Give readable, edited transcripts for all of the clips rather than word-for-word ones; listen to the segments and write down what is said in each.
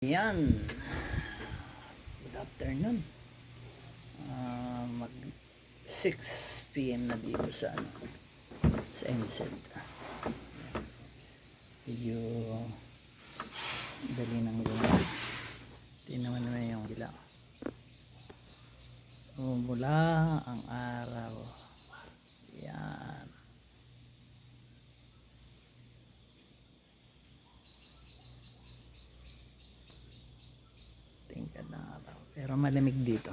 Yan. Good afternoon. Mag 6 PM na dito sa NZ. Medyo dali ng gawa. Tingnan mo yung ilaw. Mula ang araw. Yan. Tingkad ng araw. Pero malamig dito.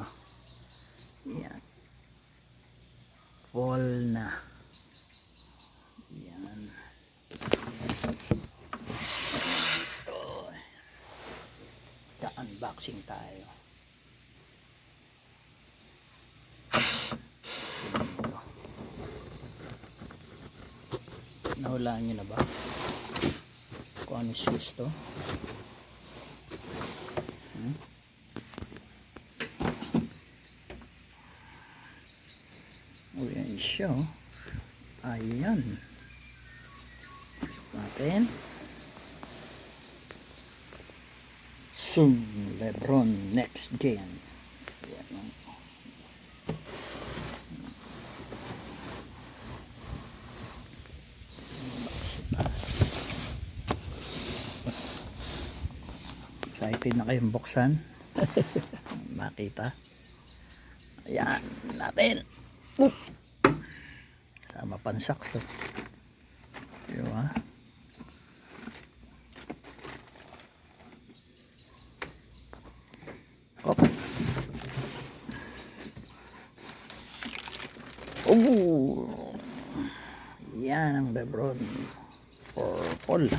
Yan. Fall na. Yan. Ito. Ta-unboxing tayo. Ito. Nahulaan nyo na ba? Kung ano shoes to? Ayan siya. Ayan. Natin. Zoom Lebron next gen. Ayan. Excited na kayong buksan. Makita. Ayan natin. Sama pansaks to. Diba? Op. Oh. Yan ang Lebron purple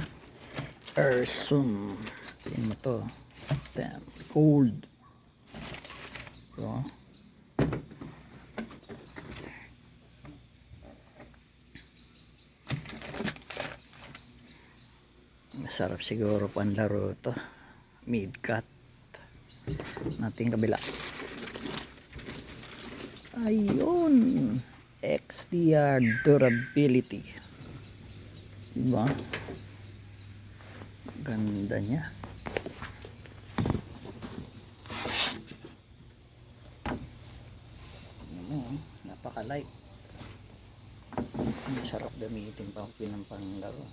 Air Zoom. Tingnan mo to. Cold. Diba? Masarap siguro panlaro to. Mid cut nating kabila. Ayun, XDR durability, diba? Ganda niya. Napaka light. Masarap gamitin pa ng panlaro.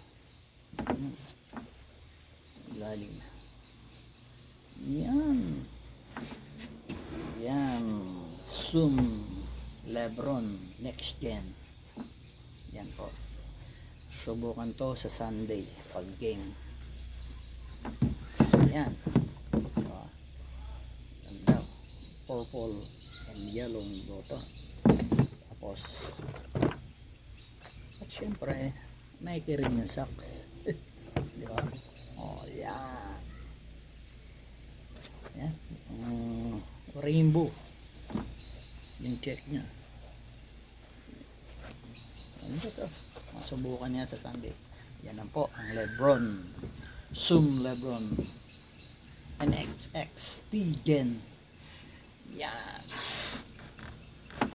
Lalim. Yan. Yan. Zoom Lebron next gen. Yan po. Subukan to sa Sunday pag game. Yan. Ganda. Purple and yellow loto. Tapos at syempre Nike rin yung socks. Diba? Oh, yan. Yan. Rainbow. Yung check niya. Ano ba ito? Masubukan niya sa Sunday. Yan lang po. Ang Lebron. Zoom Lebron. NXXT Gen. Yan.